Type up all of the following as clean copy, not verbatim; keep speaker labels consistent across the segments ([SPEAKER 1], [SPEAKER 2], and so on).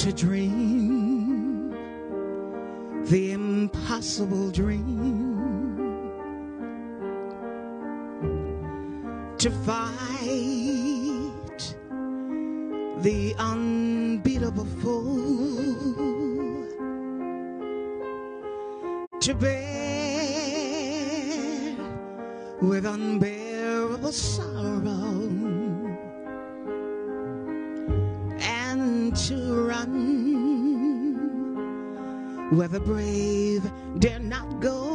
[SPEAKER 1] to dream the impossible dream, to fight the unbeatable foe, to bear with unbearable sorrow, and to run where the brave dare not go,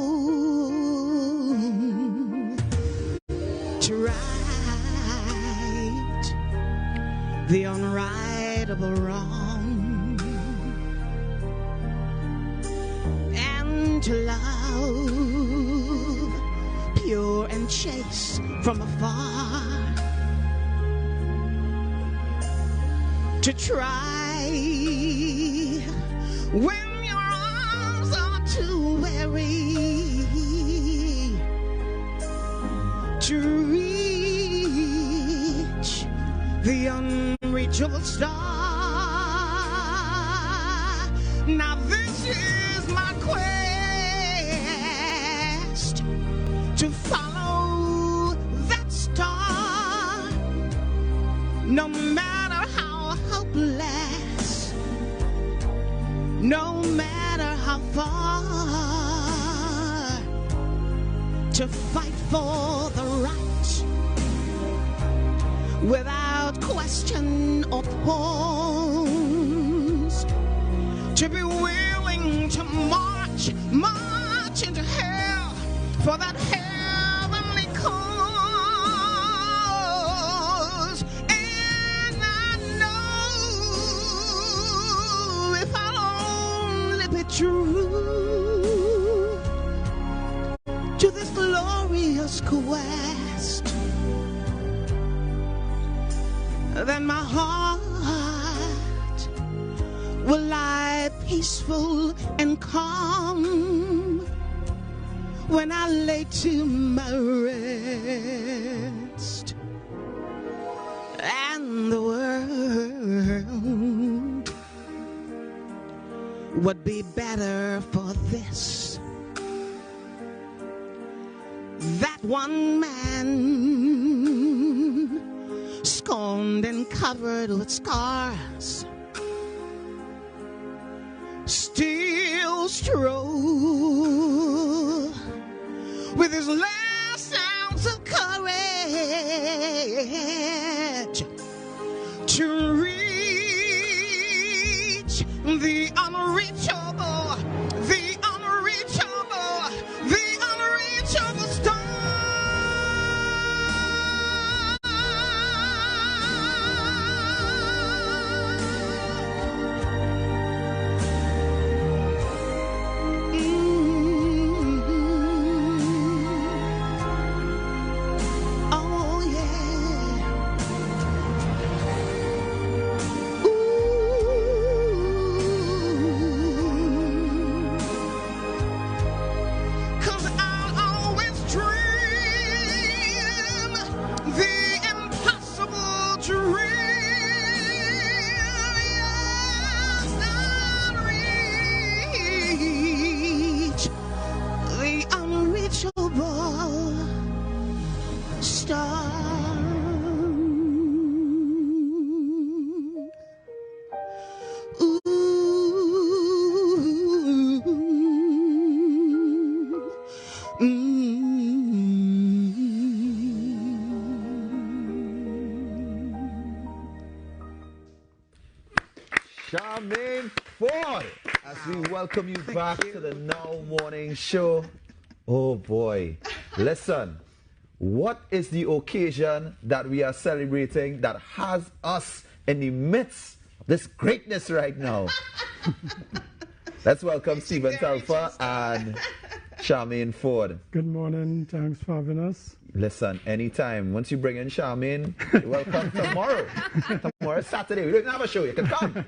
[SPEAKER 1] to right the unrightable wrong, and to love pure and chaste from afar, to try when your arms are too weary, to reach the unreachable star. Now this is my quest, to follow that star, no matter how hopeless, no matter how far, to fight for the right without question or pause, to be willing to march into hell for that heavenly cause. And I know if I'll only be true to this glorious quest, then my heart will lie peaceful and calm when I lay to my rest, and the world would be better for this, that one man scorned and covered with scars still strove with his last ounce of courage to reach the unreachable, the unreachable, the unreachable star.
[SPEAKER 2] Charmaine Ford, as we welcome you back to the Now Morning Show. Oh boy, listen, what is the occasion that we are celebrating that has us in the midst of this greatness right now? Let's welcome Stephen Telfer and Charmaine Ford.
[SPEAKER 3] Good morning, thanks for having us.
[SPEAKER 2] Listen, anytime. Once you bring in Charmaine, you're welcome tomorrow. Tomorrow is Saturday. We don't have a show. You can come.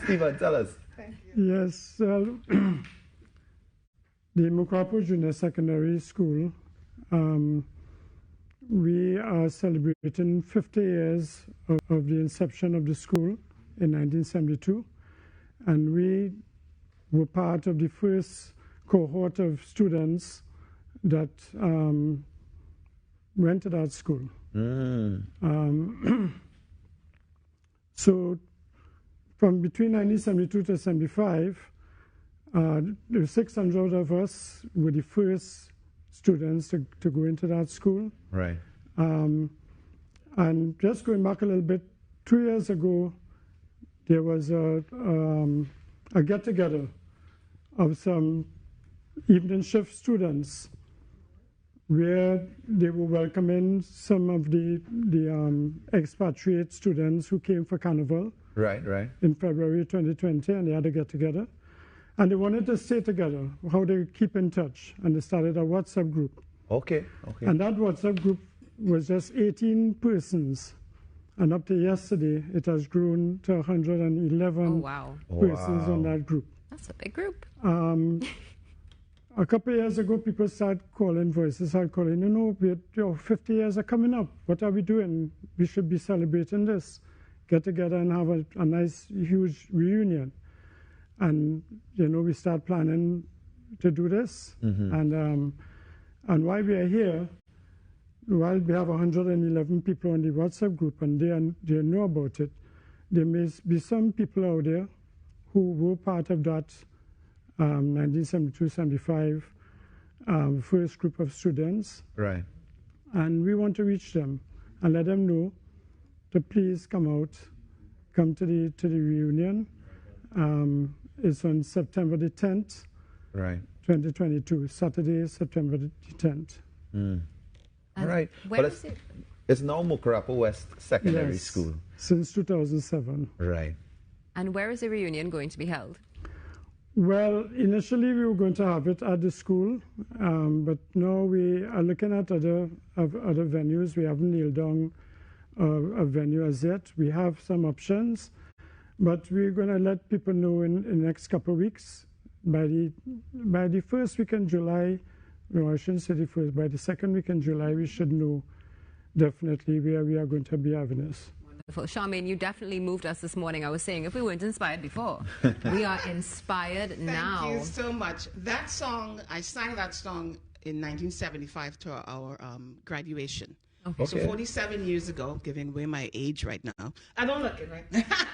[SPEAKER 2] Stephen, tell us.
[SPEAKER 3] Thank you. Yes, the Mucurapo Junior Secondary School, we are celebrating 50 years of the inception of the school in 1972, and we were part of the first cohort of students that went to that school. So from between 1972 to 75, the 600 of us were the first students to go into that school.
[SPEAKER 2] Right.
[SPEAKER 3] And just going back a little bit, 2 years ago, there was a get-together of some evening shift students where they were welcoming some of the expatriate students who came for Carnival.
[SPEAKER 2] Right, right.
[SPEAKER 3] In February 2020, and they had a get-together. And they wanted to stay together, how they keep in touch. And they started a WhatsApp group.
[SPEAKER 2] Okay, okay.
[SPEAKER 3] And that WhatsApp group was just 18 persons. And up to yesterday, it has grown to 111 persons on that group.
[SPEAKER 4] That's a big group.
[SPEAKER 3] A couple of years ago, people started calling, voices started calling, you know, 50 years are coming up. What are we doing? We should be celebrating this. Get together and have a nice, huge reunion. And, you know, we start planning to do this. And while we are here, while we have 111 people on the WhatsApp group and they know about it, there may be some people out there who were part of that 1972-75 first group of students.
[SPEAKER 2] Right.
[SPEAKER 3] And we want to reach them and let them know to please come out, come to the reunion. It's on September the 10th,
[SPEAKER 2] right,
[SPEAKER 3] 2022, Saturday, September the 10th.
[SPEAKER 2] All right.
[SPEAKER 4] Where is it?
[SPEAKER 2] It's now Mucurapo West Secondary School.
[SPEAKER 3] Since 2007.
[SPEAKER 2] Right.
[SPEAKER 4] And where is the reunion going to be held?
[SPEAKER 3] Well, initially we were going to have it at the school, but now we are looking at other venues. We haven't nailed down a venue as yet. We have some options, but we're going to let people know in the next couple of weeks. By the first week in July, no, I shouldn't say the first, by the second week in July, we should know definitely where we are going to be having this.
[SPEAKER 4] Wonderful. Charmaine, you definitely moved us this morning. I was saying, if we weren't inspired before, we are inspired now.
[SPEAKER 1] Thank you so much. That song, I sang that song in 1975 to our graduation.
[SPEAKER 4] Okay.
[SPEAKER 1] So 47 years ago, giving away my age right now. I don't look it, right?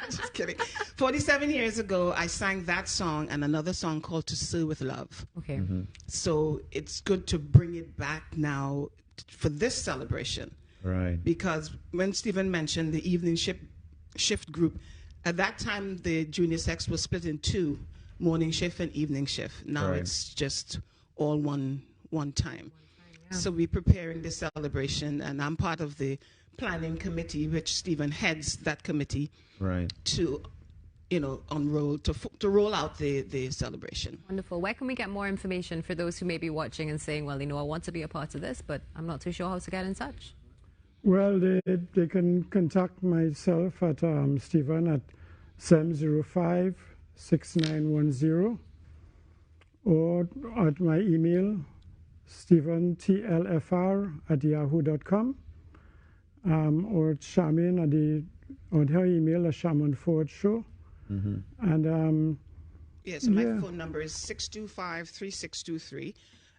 [SPEAKER 1] Just kidding. 47 years ago, I sang that song and another song called To Serve With Love.
[SPEAKER 4] Okay.
[SPEAKER 1] So it's good to bring it back now for this celebration.
[SPEAKER 2] Right.
[SPEAKER 1] Because when Stephen mentioned the evening shift group, at that time the junior sex was split in two, morning shift and evening shift. Now it's just all one time. So we're preparing the celebration, and I'm part of the planning committee, which Stephen heads that committee.
[SPEAKER 2] Right.
[SPEAKER 1] To, you know, unroll to roll out the celebration.
[SPEAKER 4] Wonderful. Where can we get more information for those who may be watching and saying, well, you know, I want to be a part of this, but I'm not too sure how to get in touch?
[SPEAKER 3] Well, they can contact myself at Stephen at 705-6910 or at my email, stephentlfr@yahoo.com, or Charmaine on her email, Charmaine Ford Show. And
[SPEAKER 1] yes, my phone number is 625-3623.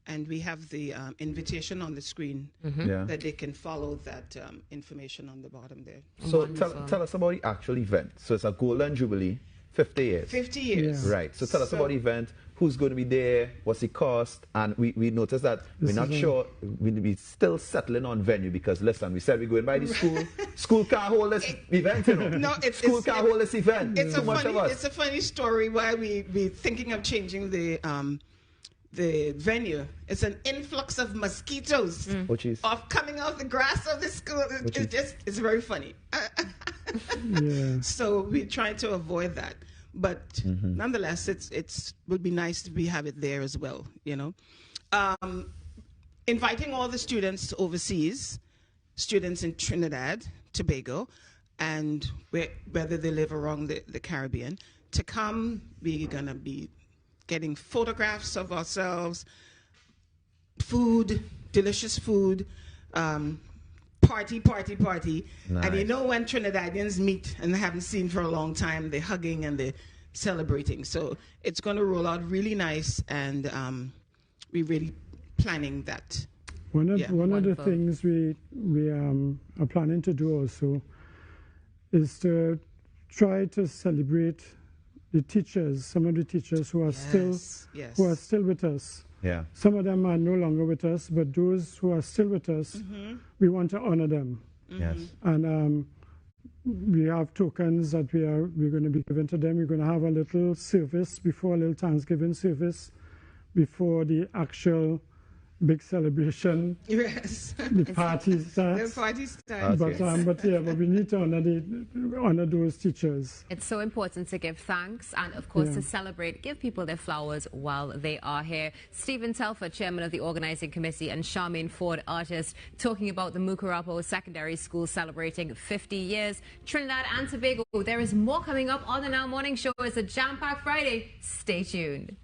[SPEAKER 1] And we have the invitation on the screen that they can follow that information on the bottom there.
[SPEAKER 2] So tell us about the actual event. So it's a Golden Jubilee, 50 years.
[SPEAKER 1] 50 years.
[SPEAKER 2] Yeah. Right. So tell us about the event. Who's going to be there? What's the cost? And we noticed that we're not sure. We're still settling on venue because, listen, we said we're going by the school. School can't hold this event, you know.
[SPEAKER 1] No,
[SPEAKER 2] school can't hold this event.
[SPEAKER 1] It's a funny story why we're thinking of changing the venue. It's an influx of mosquitoes of coming off the grass of the school. It's very funny. So we're trying to avoid that. But nonetheless, it would be nice to have it there as well, you know. Inviting all the students overseas, students in Trinidad, Tobago, and whether they live around the Caribbean, to come. We're going to be getting photographs of ourselves, food, delicious food, party.
[SPEAKER 2] Nice.
[SPEAKER 1] And you know when Trinidadians meet and they haven't seen for a long time, they're hugging and they're celebrating. So it's going to roll out really nice, and we're really planning that.
[SPEAKER 3] One of the things we are planning to do also is to try to celebrate the teachers, some of the teachers who are still with us.
[SPEAKER 2] Yeah.
[SPEAKER 3] Some of them are no longer with us, but those who are still with us, we want to honor them.
[SPEAKER 2] Yes.
[SPEAKER 3] And we have tokens that we're going to be giving to them. We're going to have a little service before, a little Thanksgiving service before the actual big celebration.
[SPEAKER 1] Yes.
[SPEAKER 3] The party starts.
[SPEAKER 1] The party starts.
[SPEAKER 2] Okay.
[SPEAKER 3] But we need to honor those teachers.
[SPEAKER 4] It's so important to give thanks and, of course, to celebrate, give people their flowers while they are here. Stephen Telford, chairman of the organizing committee, and Charmaine Ford, artist, talking about the Mucurapo Secondary School celebrating 50 years. Trinidad and Tobago, there is more coming up on the Now Morning Show. It's a jam-packed Friday. Stay tuned.